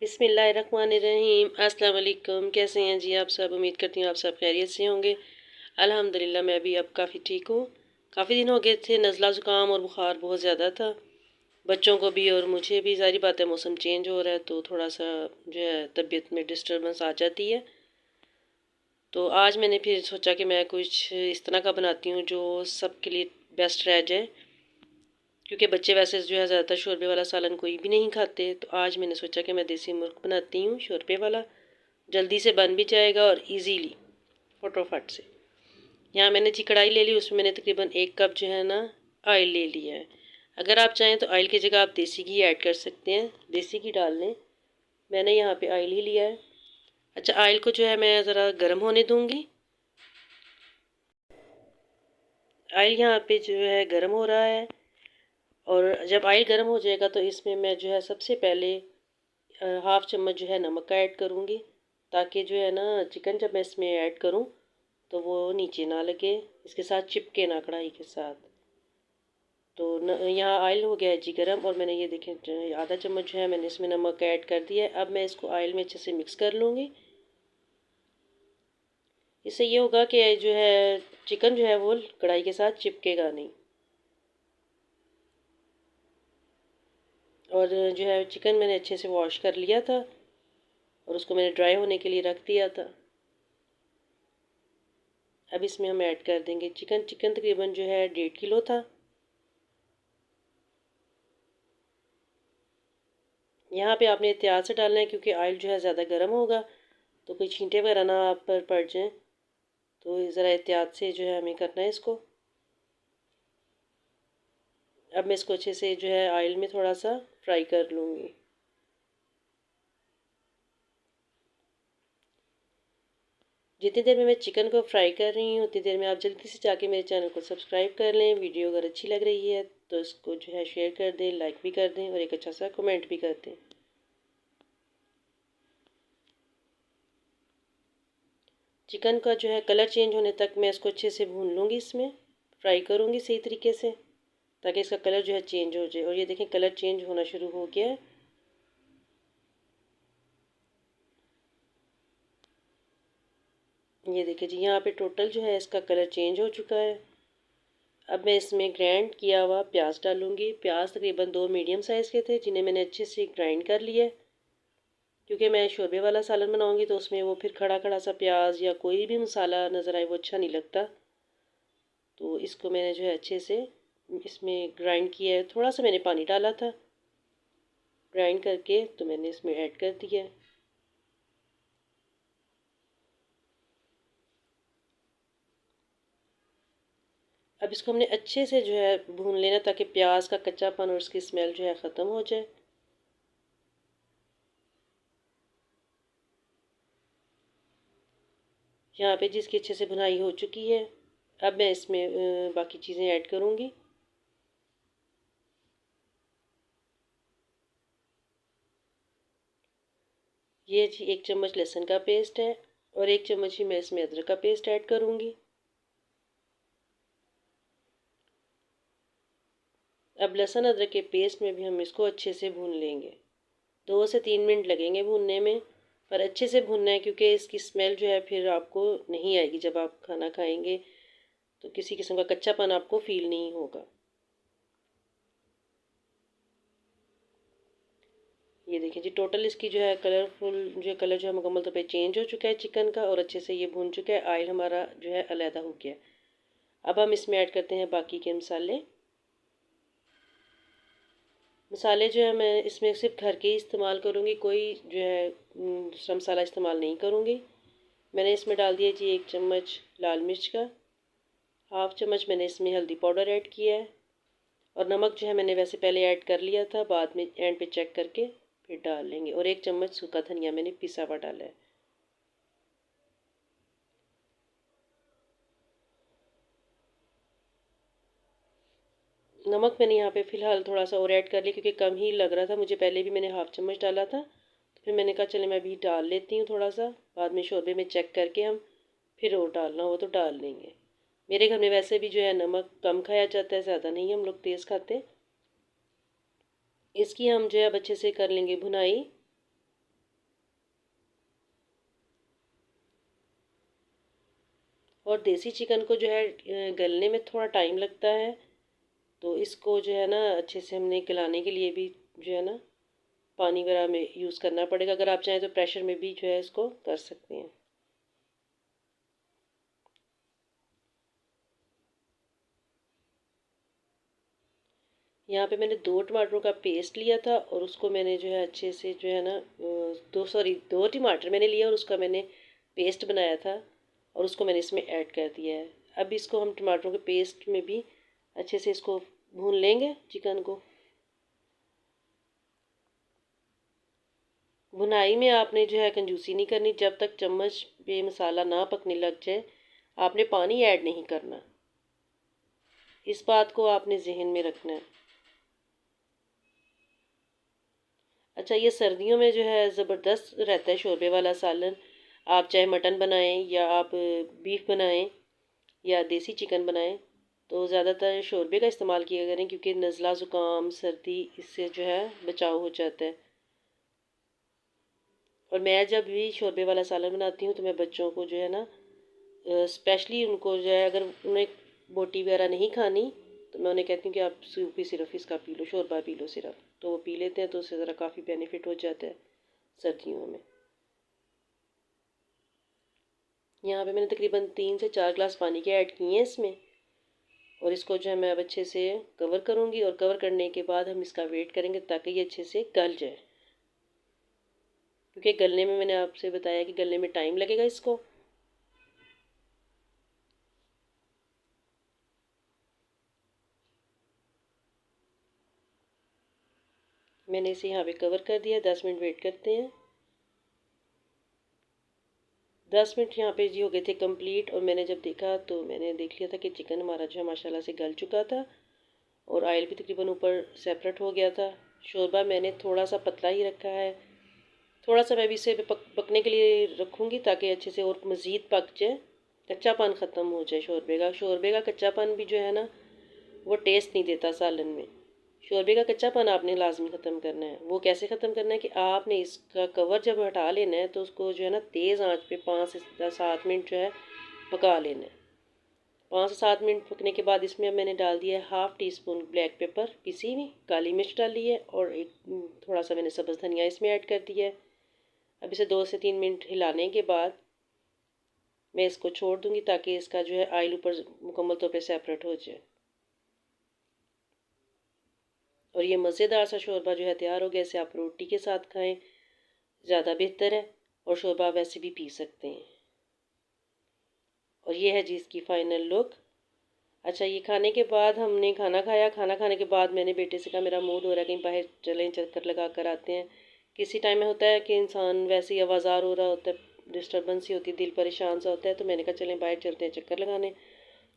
बिस्मिल्लाहिर्रहमानिर्रहीम। अस्सलाम वालेकुम। कैसे हैं जी आप सब? उम्मीद करती हूँ आप सब खैरियत से होंगे। अल्हम्दुलिल्लाह मैं भी अब काफ़ी ठीक हूँ। काफ़ी दिन हो गए थे, नज़ला ज़ुकाम और बुखार बहुत ज़्यादा था, बच्चों को भी और मुझे भी। सारी बात है, मौसम चेंज हो रहा है तो थोड़ा सा जो है तबीयत में डिस्टर्बेंस आ जाती है। तो आज मैंने फिर सोचा कि मैं कुछ इस तरह का बनाती हूँ जो सबके लिए बेस्ट रह जाए, क्योंकि बच्चे वैसे जो है ज़्यादातर शोरबे वाला सालन कोई भी नहीं खाते। तो आज मैंने सोचा कि मैं देसी मुर्ग बनाती हूँ शोरबे वाला। जल्दी से बन भी जाएगा और इजीली, फटोफट से। यहाँ मैंने जी कढ़ाई ले ली, उसमें मैंने तकरीबन 1 कप जो है ना ऑयल ले लिया है। अगर आप चाहें तो ऑयल की जगह आप देसी घी ऐड कर सकते हैं, देसी घी डाल लें। मैंने यहाँ पे ऑयल ही लिया है। अच्छा, ऑयल को जो है मैं ज़रा गर्म होने दूँगी। ऑयल यहाँ पे जो है गर्म हो रहा है, और जब ऑयल गर्म हो जाएगा तो इसमें मैं जो है सबसे पहले हाफ़ चम्मच जो है नमक का ऐड करूँगी, ताकि जो है ना चिकन जब मैं इसमें ऐड करूँ तो वो नीचे ना लगे, इसके साथ चिपके ना कढ़ाई के साथ। तो यहाँ ऑयल हो गया है जी गरम, और मैंने ये देखें आधा चम्मच जो है मैंने इसमें नमक ऐड कर दिया है। अब मैं इसको ऑयल में अच्छे से मिक्स कर लूँगी। इससे ये होगा कि जो है चिकन जो है वो कढ़ाई के साथ चिपकेगा नहीं। और जो है चिकन मैंने अच्छे से वॉश कर लिया था और उसको मैंने ड्राई होने के लिए रख दिया था। अब इसमें हम ऐड कर देंगे चिकन। चिकन तकरीबन जो है 1.5 किलो था। यहाँ पे आपने एहतियात से डालना है, क्योंकि ऑयल जो है ज़्यादा गर्म होगा तो कोई छींटे वगैरह ना आप पर पड़ जाएं। तो ज़रा एहतियात से जो है हमें करना है इसको। अब मैं इसको अच्छे से जो है ऑयल में थोड़ा सा फ्राई कर लूँगी। जितनी देर में मैं चिकन को फ्राई कर रही हूँ उतनी देर में आप जल्दी से जाके मेरे चैनल को सब्सक्राइब कर लें। वीडियो अगर अच्छी लग रही है तो इसको जो है शेयर कर दें, लाइक भी कर दें और एक अच्छा सा कमेंट भी कर दें। चिकन का जो है कलर चेंज होने तक मैं इसको अच्छे से भून लूँगी, इसमें फ्राई करूँगी सही तरीके से, ताकि इसका कलर जो है चेंज हो जाए। और ये देखें कलर चेंज होना शुरू हो गया है। ये देखिए जी, यहाँ पे टोटल जो है इसका कलर चेंज हो चुका है। अब मैं इसमें ग्राइंड किया हुआ प्याज डालूँगी। प्याज तकरीबन 2 मीडियम साइज़ के थे, जिन्हें मैंने अच्छे से ग्राइंड कर लिया है, क्योंकि मैं शोरबे वाला सालन बनाऊँगी तो उसमें वो फिर खड़ा खड़ा सा प्याज या कोई भी मसाला नज़र आए वो अच्छा नहीं लगता। तो इसको मैंने जो है अच्छे से इसमें ग्राइंड किया है। थोड़ा सा मैंने पानी डाला था ग्राइंड करके, तो मैंने इसमें ऐड कर दिया है। अब इसको हमने अच्छे से जो है भून लेना, ताकि प्याज का कच्चापन और उसकी स्मेल जो है ख़त्म हो जाए। यहाँ पे जिसकी अच्छे से भुनाई हो चुकी है, अब मैं इसमें बाकी चीज़ें ऐड करूँगी। ये जी 1 चम्मच लहसुन का पेस्ट है, और 1 चम्मच ही मैं इसमें अदरक का पेस्ट ऐड करूँगी। अब लहसुन अदरक के पेस्ट में भी हम इसको अच्छे से भून लेंगे। 2 से 3 मिनट लगेंगे भूनने में, पर अच्छे से भूनना है, क्योंकि इसकी स्मेल जो है फिर आपको नहीं आएगी। जब आप खाना खाएंगे तो किसी किस्म का कच्चापन आपको फील नहीं होगा। ये देखिए जी, टोटल इसकी जो है कलरफुल जो कलर जो है मुकम्मल तौर पे चेंज हो चुका है चिकन का, और अच्छे से ये भून चुका है। ऑयल हमारा जो है अलहदा हो गया। अब हम इसमें ऐड करते हैं बाकी के मसाले। मसाले जो है मैं इसमें सिर्फ घर के ही इस्तेमाल करूँगी, कोई जो है दूसरा मसाला इस्तेमाल नहीं करूँगी। मैंने इसमें डाल दिया जी 1 चम्मच लाल मिर्च का, हाफ़ चम्मच मैंने इसमें हल्दी पाउडर ऐड किया है, और नमक जो है मैंने वैसे पहले ऐड कर लिया था, बाद में एंड पे चेक करके फिर डाल लेंगे। और 1 चम्मच सूखा धनिया मैंने पिसा हुआ डाला है। नमक मैंने यहाँ पे फ़िलहाल थोड़ा सा और ऐड कर लिया, क्योंकि कम ही लग रहा था मुझे। पहले भी मैंने हाफ़ चम्मच डाला था, तो फिर मैंने कहा चले मैं अभी डाल लेती हूँ थोड़ा सा, बाद में शोरबे में चेक करके हम फिर और डालना हो तो डाल लेंगे। मेरे घर में वैसे भी जो है नमक कम खाया जाता है, ज़्यादा नहीं हम लोग तेज़ खाते। इसकी हम जो है अब अच्छे से कर लेंगे भुनाई। और देसी चिकन को जो है गलने में थोड़ा टाइम लगता है, तो इसको जो है ना अच्छे से हमने गलाने के लिए भी जो है ना पानी वगैरह में यूज़ करना पड़ेगा। अगर आप चाहें तो प्रेशर में भी जो है इसको कर सकते हैं। यहाँ पे मैंने 2 टमाटरों का पेस्ट लिया था और उसको मैंने जो है अच्छे से जो है ना दो टमाटर मैंने लिया और उसका मैंने पेस्ट बनाया था और उसको मैंने इसमें ऐड कर दिया है। अब इसको हम टमाटरों के पेस्ट में भी अच्छे से इसको भून लेंगे चिकन को। भुनाई में आपने जो है कंजूसी नहीं करनी, जब तक चम्मच पे मसाला ना पकने लग जाए आपने पानी ऐड नहीं करना। इस बात को आपने जहन में रखना है। अच्छा, ये सर्दियों में जो है ज़बरदस्त रहता है शोरबे वाला सालन। आप चाहे मटन बनाएं या आप बीफ बनाएं या देसी चिकन बनाएं, तो ज़्यादातर शोरबे का इस्तेमाल किया करें, क्योंकि नज़ला ज़ुकाम सर्दी इससे जो है बचाव हो जाता है। और मैं जब भी शोरबे वाला सालन बनाती हूँ तो मैं बच्चों को जो है ना स्पेशली उनको जो है, अगर उन्हें बोटी वगैरह नहीं खानी तो मैं उन्हें कहती हूँ कि आप सूप ही सिर्फ इसका पी लो, शोरबा पी लो सिर्फ, तो वो पी लेते हैं, तो उससे ज़रा काफ़ी बेनिफिट हो जाता है सर्दियों में। यहाँ पे मैंने तकरीबन 3 से 4 गिलास पानी के ऐड किए हैं इसमें, और इसको जो है मैं अब अच्छे से कवर करूँगी, और कवर करने के बाद हम इसका वेट करेंगे ताकि ये अच्छे से गल जाए, क्योंकि गलने में मैंने आपसे बताया कि गलने में टाइम लगेगा इसको। मैंने इसे यहाँ पे कवर कर दिया, 10 मिनट वेट करते हैं। 10 मिनट यहाँ पे जी हो गए थे कंप्लीट, और मैंने जब देखा तो मैंने देख लिया था कि चिकन हमारा जो है माशाल्लाह से गल चुका था और ऑयल भी तकरीबन ऊपर सेपरेट हो गया था। शोरबा मैंने थोड़ा सा पतला ही रखा है, थोड़ा सा मैं भी इसे पकने के लिए रखूँगी ताकि अच्छे से और मज़ीद पक जाए, कच्चापन ख़त्म हो जाए शोरबे का। शोरबे का कच्चापन भी जो है ना वो टेस्ट नहीं देता सालन में। शोरबे का कच्चापन आपने लाजमी ख़त्म करना है। वो कैसे ख़त्म करना है कि आपने इसका कवर जब हटा लेना है तो उसको जो है ना तेज़ आंच पे 5 से 7 मिनट जो है पका लेना है। 5 से 7 मिनट पकने के बाद इसमें अब मैंने डाल दिया है half tea spoon black pepper, पिसी हुई काली मिर्च डाली है, और एक थोड़ा सा मैंने सब्ज़ धनिया इसमें ऐड कर दिया है। अब इसे 2 से 3 मिनट हिलाने के बाद मैं इसको छोड़ दूँगी ताकि इसका जो है ऑयल ऊपर मुकम्मल तौर पर सेपरेट हो जाए, और ये मज़ेदार सा शोरबा जो है तैयार हो गया। इसे आप रोटी के साथ खाएं, ज़्यादा बेहतर है, और शोरबा वैसे भी पी सकते हैं। और ये है जी इसकी फ़ाइनल लुक। अच्छा, ये खाने के बाद हमने खाना खाया। खाना खाने के बाद मैंने बेटे से कहा मेरा मूड हो रहा है कहीं बाहर चलें, चक्कर लगा कर आते हैं। किसी टाइम में होता है कि इंसान वैसे ही आवाज़ार हो रहा होता है, डिस्टर्बेंस ही होती है, दिल परेशान सा होता है, तो मैंने कहा चलें बाहर चलते हैं चक्कर लगाने।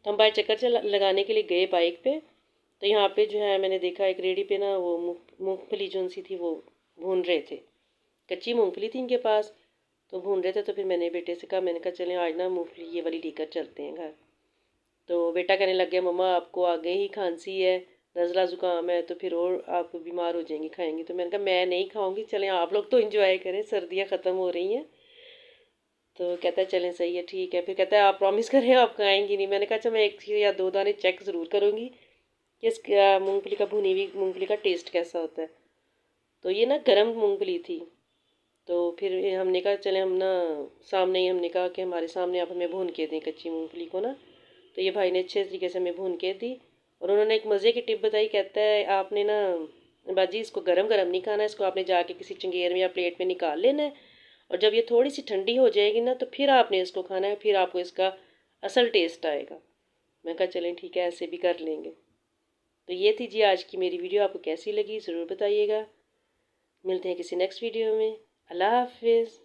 तो हम बाहर चक्कर लगाने के लिए गए बाइक पे। तो यहाँ पे जो है मैंने देखा एक रेडी पे ना वो मूँगफली जो सी थी वो भून रहे थे, कच्ची मूँगफली थी इनके पास, तो भून रहे थे। तो फिर मैंने बेटे से कहा, मैंने कहा चलें आज ना मूँगफली ये वाली लेकर चलते हैं घर। तो बेटा कहने लग गया मम्मा आपको आगे ही खांसी है, नज़ला ज़ुकाम है, तो फिर और आप बीमार हो जाएंगी खाएंगी। तो मैंने कहा मैं नहीं खाऊंगी, चलें आप लोग तो इंजॉय करें, सर्दियाँ ख़त्म हो रही हैं। तो कहता है चलें सही है ठीक है। फिर कहता है आप प्रॉमिस करें आप खाएंगी नहीं। मैंने कहा अच्छा मैं 1 या 2 दाने चेक ज़रूर करूँगी कि इसका मूँगफली का भुनी हुई मूँगफली का टेस्ट कैसा होता है। तो ये ना गर्म मूँगफली थी, तो फिर हमने कहा चले हम ना सामने ही, हमने कहा कि हमारे सामने आप हमें भून के दें कच्ची मूँगफली को ना। तो ये भाई ने अच्छे तरीके से हमें भून के दी, और उन्होंने एक मज़े की टिप बताई। कहता है आपने ना बाजी इसको गरम गरम नहीं खाना, इसको आपने जाके किसी चंगेर में या प्लेट में निकाल लेना है, और जब ये थोड़ी सी ठंडी हो जाएगी ना तो फिर आपने इसको खाना है, फिर आपको इसका असल टेस्ट आएगा। मैं कहा चलें ठीक है ऐसे भी कर लेंगे। तो ये थी जी आज की मेरी वीडियो, आपको कैसी लगी ज़रूर बताइएगा। मिलते हैं किसी नेक्स्ट वीडियो में। अल्लाह हाफिज़।